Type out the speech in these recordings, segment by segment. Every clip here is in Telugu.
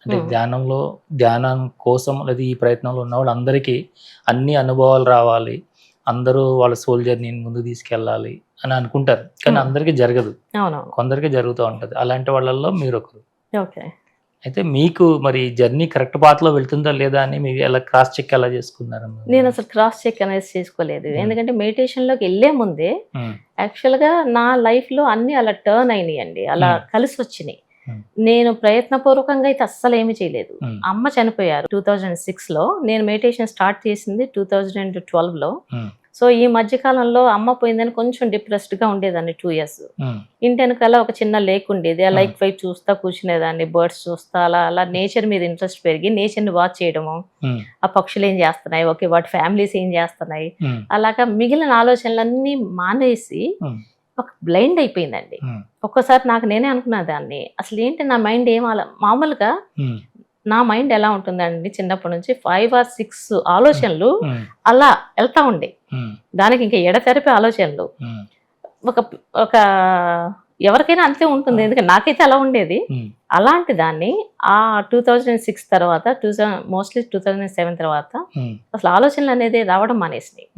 అంటే ధ్యానం కోసం లేదా ఈ ప్రయత్నంలో ఉన్న వాళ్ళందరికీ అన్ని అనుభవాలు రావాలి, అందరూ వాళ్ళ సోల్ జర్నీని ముందుకు తీసుకెళ్ళాలి అని అనుకుంటారు. కానీ అందరికీ జరగదు. కొందరికి జరుగుతూ ఉంటది. అలాంటి వాళ్ళల్లో మీరొకరు. ఓకే. అయితే మీకు మరి జర్నీ కరెక్ట్ పాత్‌లో వెళ్తుందా లేదా అని మీరు ఎలా క్రాస్ చెక్ ఎలా చేసుకున్నారు? నేను అసలు క్రాస్ చెక్ అనేది చేసుకోలేదు. ఎందుకంటే మెడిటేషన్‌లోకి ఎళ్ళే ముందే యాక్చువల్‌గా నా లైఫ్‌లో అన్నీ అలా టర్న్ అయినాయండి. అలా కలిసొచ్చినాయి. నేను ప్రయత్నపూర్వకంగా అయితే అస్సలు ఏమీ చేయలేదు. అమ్మ చనిపోయారు 2006లో. నేను మెడిటేషన్ స్టార్ట్ చేసింది 2012లో. సో ఈ మధ్య కాలంలో అమ్మ పోయిందని కొంచెం డిప్రెస్డ్గా ఉండేదాన్ని 2 years. ఇంటి వెనకాల ఒక చిన్న లేక్ ఉండేది. ఆ లైక్ వైపు చూస్తా కూర్చునేదాన్ని, బర్డ్స్ చూస్తా అలా అలా నేచర్ మీద ఇంట్రెస్ట్ పెరిగి నేచర్ని వాచ్ చేయడము, ఆ పక్షులు ఏం చేస్తున్నాయి, ఓకే వాటి ఫ్యామిలీస్ ఏం చేస్తున్నాయి, అలాగా మిగిలిన ఆలోచనలన్నీ మానేసి ఒక బ్లైండ్ అయిపోయిందండి. ఒక్కసారి నాకు నేనే అనుకున్నా దాన్ని, అసలు ఏంటి నా మైండ్ ఏం మామూలుగా నా మైండ్ ఎలా ఉంటుందండి చిన్నప్పటి నుంచి 5 or 6 ఆలోచనలు అలా వెళ్తా ఉండే, దానికి ఇంకా ఎడతెరిపే ఆలోచనలు. ఒక ఒక ఎవరికైనా అంతే ఉంటుంది, ఎందుకంటే నాకైతే అలా ఉండేది. అలాంటి దాన్ని ఆ 2006 తర్వాత మోస్ట్లీ 2007 తర్వాత అసలు ఆలోచనలు అనేది రావడం మానేసినాయి.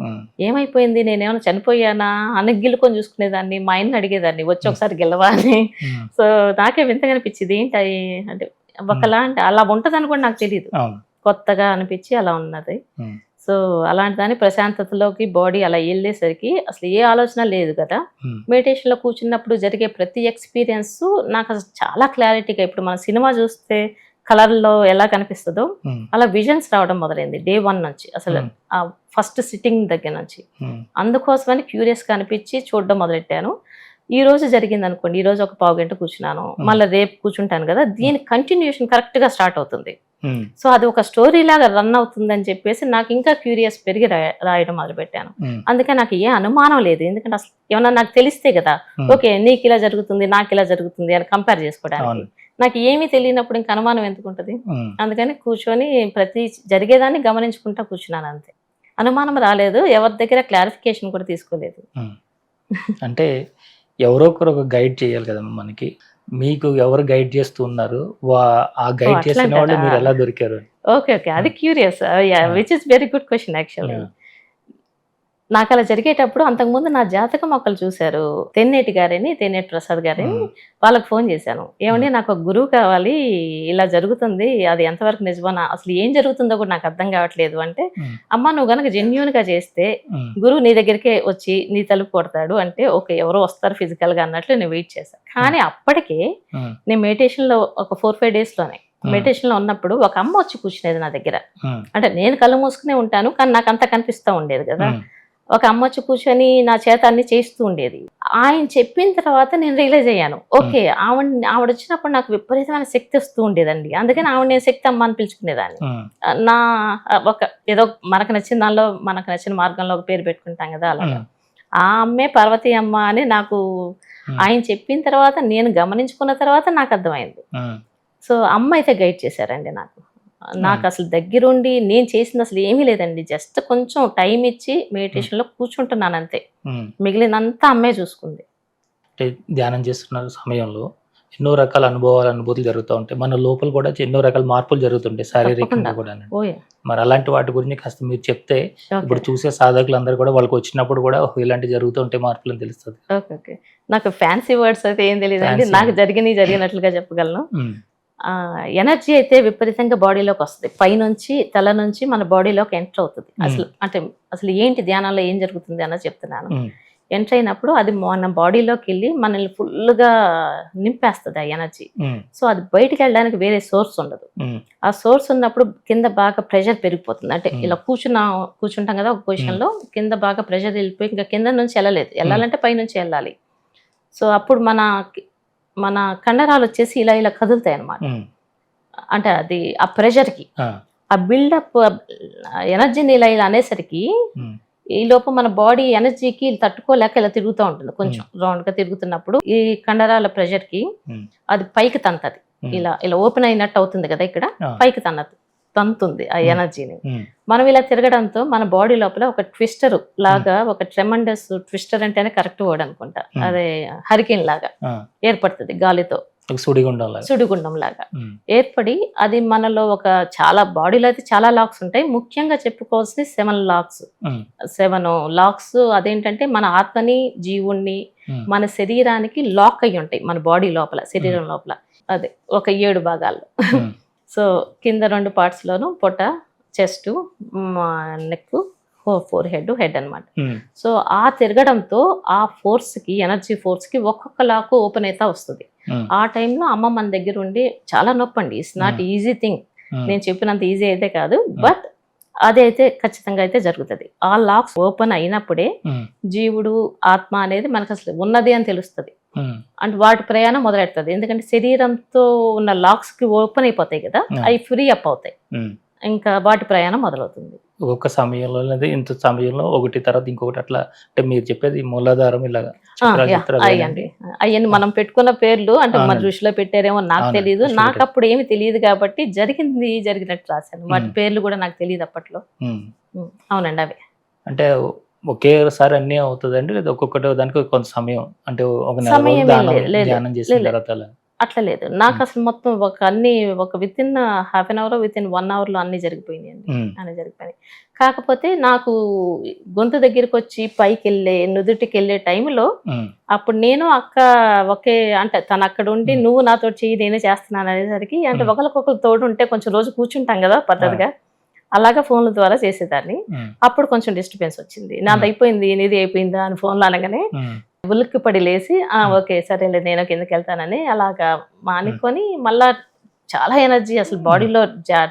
ఏమైపోయింది, నేనేమైనా చనిపోయానా అని గిల్లుకొని చూసుకునేదాన్ని. మా ఆయన్ని అడిగేదాన్ని, వచ్చి ఒకసారి గెలవా అని. సో నాకే వింతగా అనిపించింది, ఏంటి అంటే ఒకలాంటి అలా ఉంటదని కూడా నాకు తెలియదు, కొత్తగా అనిపించి అలా ఉన్నది. సో అలాంటి దాని ప్రశాంతతలోకి బాడీ అలా వెళ్ళేసరికి అసలు ఏ ఆలోచన లేదు కదా. మెడిటేషన్లో కూర్చున్నప్పుడు జరిగే ప్రతి ఎక్స్పీరియన్స్ నాకు అసలు చాలా క్లారిటీగా, ఇప్పుడు మన సినిమా చూస్తే కలర్లో ఎలా కనిపిస్తుందో అలా విజన్స్ రావడం మొదలైంది Day 1 నుంచి, అసలు ఆ ఫస్ట్ సిట్టింగ్ దగ్గర నుంచి. అందుకోసమని క్యూరియస్గా అనిపించి చూడడం మొదలెట్టాను. ఈ రోజు జరిగింది అనుకోండి, ఈ రోజు ఒక పావు గంట కూర్చున్నాను, మళ్ళీ రేపు కూర్చుంటాను కదా, దీని కంటిన్యూషన్ కరెక్ట్గా స్టార్ట్ అవుతుంది. సో అది ఒక స్టోరీ లాగా రన్ అవుతుందని చెప్పేసి నాకు ఇంకా క్యూరియస్ పెరిగి రాయడం మొదలు పెట్టాను. అందుకే నాకు ఏ అనుమానం లేదు, ఎందుకంటే అసలు ఏమన్నా నాకు తెలిస్తే కదా, ఓకే నీకు ఇలా జరుగుతుంది నాకు ఇలా జరుగుతుంది అని కంపేర్ చేసుకోవడానికి. నాకు ఏమీ తెలియనప్పుడు ఇంకా అనుమానం ఎందుకు ఉంటుంది. అందుకని కూర్చొని ప్రతి జరిగేదాన్ని గమనించుకుంటా కూర్చున్నాను, అంతే. అనుమానం రాలేదు, ఎవరి దగ్గర క్లారిఫికేషన్ కూడా తీసుకోలేదు. అంటే ఎవరో ఒకరు ఒక గైడ్ చేయాలి కదా మనకి. మీకు ఎవరు గైడ్ చేస్తున్నారు, ఆ గైడ్ చేసిన వాళ్ళు మీరు ఎలా దొరికారు? ఓకే, అది curious, which is very good question actually. నాకు అలా జరిగేటప్పుడు అంతకుముందు నా జాతకం ఒకళ్ళు చూశారు, తెన్నేటి ప్రసాద్ గారని. వాళ్ళకి ఫోన్ చేశాను, ఏమండి నాకు ఒక గురువు కావాలి, ఇలా జరుగుతుంది, అది ఎంతవరకు నిజమో, అసలు ఏం జరుగుతుందో కూడా నాకు అర్థం కావట్లేదు అంటే, అమ్మ నువ్వు కనుక జెన్యూన్గా చేస్తే గురువు నీ దగ్గరికే వచ్చి నీ తలుపు కొడతాడు అంటే, ఓకే ఎవరో వస్తారు ఫిజికల్గా అన్నట్లు నేను వెయిట్ చేశాను. కానీ అప్పటికే నేను మెడిటేషన్లో ఒక 4-5 డేస్లోనే మెడిటేషన్లో ఉన్నప్పుడు ఒక అమ్మ వచ్చి కూర్చునేది నా దగ్గర. అంటే నేను కళ్ళు మూసుకునే ఉంటాను కానీ నాకు అంతా కనిపిస్తూ ఉండేది కదా. ఒక అమ్మ వచ్చి కూర్చొని నా చేత అన్ని చేస్తూ ఉండేది. ఆయన చెప్పిన తర్వాత నేను రియలైజ్ అయ్యాను, ఓకే ఆవిడ వచ్చినప్పుడు నాకు విపరీతమైన శక్తి వస్తూ ఉండేదండి. అందుకని ఆవిడ నేను శక్తి అమ్మ అని పిలుచుకునేదాన్ని. నా ఒక ఏదో మనకు నచ్చిన దానిలో మనకు నచ్చిన మార్గంలో ఒక పేరు పెట్టుకుంటాం కదా, అలాగా ఆ అమ్మే పార్వతీ అమ్మ అని నాకు ఆయన చెప్పిన తర్వాత నేను గమనించుకున్న తర్వాత నాకు అర్థమైంది. సో అమ్మ అయితే గైడ్ చేశారండి నాకు అసలు దగ్గరుండి నేను చేసింది అసలు ఏమీ లేదండి, జస్ట్ కొంచెం టైం ఇచ్చి మెడిటేషన్లో కూర్చుంటున్నాను అంతే, మిగిలినంతా అమ్మే చూసుకుంది. అంటే ధ్యానం చేస్తున్న సమయంలో ఎన్నో రకాల అనుభూతులు జరుగుతూ ఉంటాయి, మన లోపల కూడా ఎన్నో రకాల మార్పులు జరుగుతుంటాయి శారీరకంగా కూడా. మరి అలాంటి వాటి గురించి కాస్త మీరు చెప్తే ఇప్పుడు చూసే సాధకులందరూ కూడా వాళ్ళకి వచ్చినప్పుడు కూడా ఇలాంటి జరుగుతూ ఉంటాయి మార్పులు అని తెలుస్తుంది. ఓకే, నాకు ఫ్యాన్సీ వర్డ్స్ అయితే ఏం తెలియదండి, నాకు జరిగినట్లుగా చెప్పగలను. ఎనర్జీ అయితే విపరీతంగా బాడీలోకి వస్తుంది, పైనుంచి తల నుంచి మన బాడీలోకి ఎంటర్ అవుతుంది. అసలు ఏంటి ధ్యానంలో ఏం జరుగుతుంది అన్నది చెప్తున్నాను. ఎంటర్ అయినప్పుడు అది మన బాడీలోకి వెళ్ళి మనల్ని ఫుల్గా నింపేస్తుంది ఆ ఎనర్జీ. సో అది బయటికి వెళ్ళడానికి వేరే సోర్స్ ఉండదు. ఆ సోర్స్ ఉన్నప్పుడు కింద బాగా ప్రెషర్ పెరిగిపోతుంది. అంటే ఇలా కూర్చుంటాం కదా ఒక పొజిషన్లో, కింద బాగా ప్రెషర్ వెళ్ళిపోయి ఇంకా కింద నుంచి వెళ్ళాలంటే పైనుంచి వెళ్ళాలి. సో అప్పుడు మన కండరాలు వచ్చేసి ఇలా ఇలా కదులుతాయి అన్నమాట. అంటే అది ఆ ప్రెషర్కి ఆ బిల్డప్ ఎనర్జీని ఇలా అనేసరికి ఈ లోపు మన బాడీ ఎనర్జీకి తట్టుకోలేక ఇలా తిరుగుతూ ఉంటుంది, కొంచెం రౌండ్గా తిరుగుతున్నప్పుడు ఈ కండరాల ప్రెషర్కి అది పైకి తంతది, ఇలా ఇలా ఓపెన్ అయినట్టు అవుతుంది కదా, ఇక్కడ పైకి తంతుంది ఆ ఎనర్జీని. మనం ఇలా తిరగడంతో మన బాడీ లోపల ఒక ట్విస్టర్ లాగా, ఒక ట్రెమండస్ ట్విస్టర్ అంటేనే కరెక్ట్ వర్డ్ అనుకుంటా, అదే హరికేన్ లాగా ఏర్పడుతుంది గాలితో. సుడిగుండం లాగా. సుడిగుండం లాగా ఏర్పడి అది మనలో ఒక చాలా బాడీలో అయితే చాలా లాక్స్ ఉంటాయి. ముఖ్యంగా చెప్పుకోవాల్సిన 7 లాక్స్. 7 లాక్స్ అదేంటంటే మన ఆత్మని, జీవుణ్ణి, మన శరీరానికి లాక్ అయ్యి ఉంటాయి మన బాడీ లోపల, శరీరం లోపల. అదే ఒక 7 భాగాలు. సో కింద 2 parts లోను పొట్ట, చెస్ట్, నెక్, ఫోర్ హెడ్ అన్నమాట. సో ఆ తిరగడంతో ఆ ఫోర్స్కి, ఎనర్జీ ఫోర్స్కి ఒక్కొక్క లాక్ ఓపెన్ అయితే వస్తుంది. ఆ టైంలో అమ్మ మన దగ్గర ఉండి చాలా నొప్పి అండి. It's not easy thing. నేను చెప్పినంత ఈజీ అయితే కాదు, బట్ అదైతే ఖచ్చితంగా అయితే జరుగుతుంది. ఆ లాక్స్ ఓపెన్ అయినప్పుడే జీవుడు, ఆత్మ అనేది మనకు అసలు ఉన్నది అని తెలుస్తుంది. అంటే వాటి ప్రయాణం మొదలెడుతుంది. ఎందుకంటే శరీరంతో ఉన్న లాక్స్ కి ఓపెన్ అయిపోతాయి కదా, అవి ఫ్రీ అప్ అవుతాయి. ఇంకా వాటి ప్రయాణం మొదలవుతుంది. ఒక్కొక్క సమయంలో లేదా ఇంత సమయంలో ఒకటి తర్వాత ఇంకొకటి అట్లా. అంటే మీరు చెప్పేది మూలాధారం ఇలాగా అయ్యండి. అవన్నీ మనం పెట్టుకున్న పేర్లు అంటే మన దృష్టిలో పెట్టారేమో నాకు తెలియదు. నాకు అప్పుడు ఏమి తెలియదు కాబట్టి జరిగినట్టు రాశాను. వాటి పేర్లు కూడా నాకు తెలియదు అప్పట్లో. అవునండి, అవే. అంటే ఒకేసారి అన్ని అవుతుందండి లేదా ఒక్కొక్కటి దానికి కొంత సమయం, అంటే ఒక ధ్యానం చేసిన తర్వాత అట్లా లేదు. నాకు అసలు మొత్తం ఒక within half an hour, within 1 hour లో అన్ని జరిగిపోయినాయి. కాకపోతే నాకు గొంతు దగ్గరికి వచ్చి పైకి వెళ్ళే, నుదుటికి వెళ్ళే టైంలో అప్పుడు నేను అక్క ఒకే, అంటే తను అక్కడ ఉండి నువ్వు నాతో చెయ్యి నేనే చేస్తున్నాను అనేసరికి, అంటే ఒకరికొకరు తోడు ఉంటే కొంచెం రోజు కూర్చుంటాం కదా పద్ధతిగా, అలాగా ఫోన్ల ద్వారా చేసేదాన్ని. అప్పుడు కొంచెం డిస్టర్బెన్స్ వచ్చింది. నాది అయిపోయింది, నీది అయిపోయిందా అని ఫోన్లో అనగానే ఉలిక్కి పడి లేసి ఓకే సరేలే నేను కిందకి వెళ్తానని అలాగా మానుకొని మళ్ళా చాలా ఎనర్జీ అసలు బాడీలో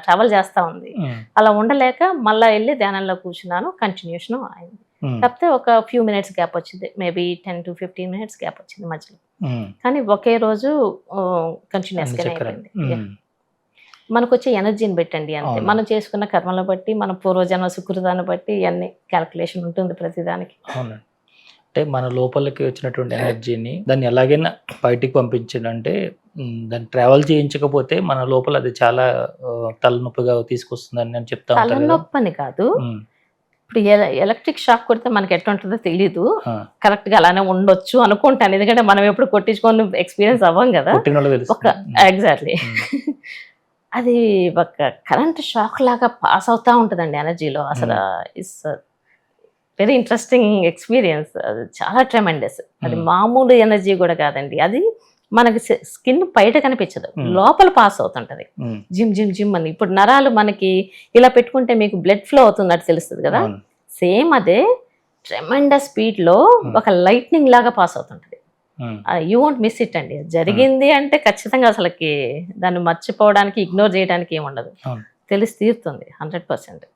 ట్రావెల్ చేస్తా ఉంది. అలా ఉండలేక మళ్ళా వెళ్ళి ధ్యానంలో కూర్చున్నాను. కంటిన్యూషన్ అయింది. కాకపోతే ఒక ఫ్యూ మినిట్స్ గ్యాప్ వచ్చింది, మేబీ 10 to 15 minutes గ్యాప్ వచ్చింది మధ్యలో. కానీ ఒకే రోజు కంటిన్యూస్ గా అయిపోయింది. మనకు వచ్చే ఎనర్జీని బట్టండి అంతే. మనం చేసుకున్న కర్మలను బట్టి, మన పూర్వజన్మ సుకృతాన్ని బట్టి అన్ని క్యాల్కులేషన్ ఉంటుంది ప్రతిదానికి. అంటే మన లోపలికి వచ్చినటువంటి ఎనర్జీని దాన్ని ఎలాగైనా బయటికి పంపించాలంటే దాన్ని ట్రావెల్ చేయించకపోతే మన లోపల అది చాలా తలనొప్పిగా తీసుకొస్తుందని నేను చెప్తా ఉంటాను. తలనొప్పి అని కాదు, ఇప్పుడు ఎలక్ట్రిక్ షాక్ కొడితే మనకి ఎట్లా ఉంటుందో తెలీదు. కరెక్ట్ గా అలానే ఉండొచ్చు అనుకుంటాను, ఎందుకంటే మనం ఎప్పుడు కొట్టించుకొని ఎక్స్పీరియన్స్ అవ్వం కదా. ఎగ్జాక్ట్లీ. అది ఒక కరెంట్ షాక్ లాగా పాస్ అవుతా ఉంటుందండి ఎనర్జీలో. అసలు ఇట్స్ వెరీ ఇంట్రెస్టింగ్ ఎక్స్పీరియన్స్. అది చాలా ట్రెమెండస్. అది మామూలు ఎనర్జీ కూడా కాదండి. అది మనకి స్కిన్ బయట కనిపించదు, లోపల పాస్ అవుతుంటది. జిమ్ జిమ్ జిమ్ అని. ఇప్పుడు నరాలు మనకి ఇలా పెట్టుకుంటే మీకు బ్లడ్ ఫ్లో అవుతున్నట్టు తెలుస్తుంది కదా, సేమ్ అదే ట్రెమెండస్ స్పీడ్ లో ఒక లైట్నింగ్ లాగా పాస్ అవుతుంటది. యూ వోంట్ మిస్ ఇట్ అండి. జరిగింది అంటే ఖచ్చితంగా అసలుకి దాన్ని మర్చిపోవడానికి, ఇగ్నోర్ చేయడానికి ఏముండదు, తెలిసి తీరుతుంది 100%.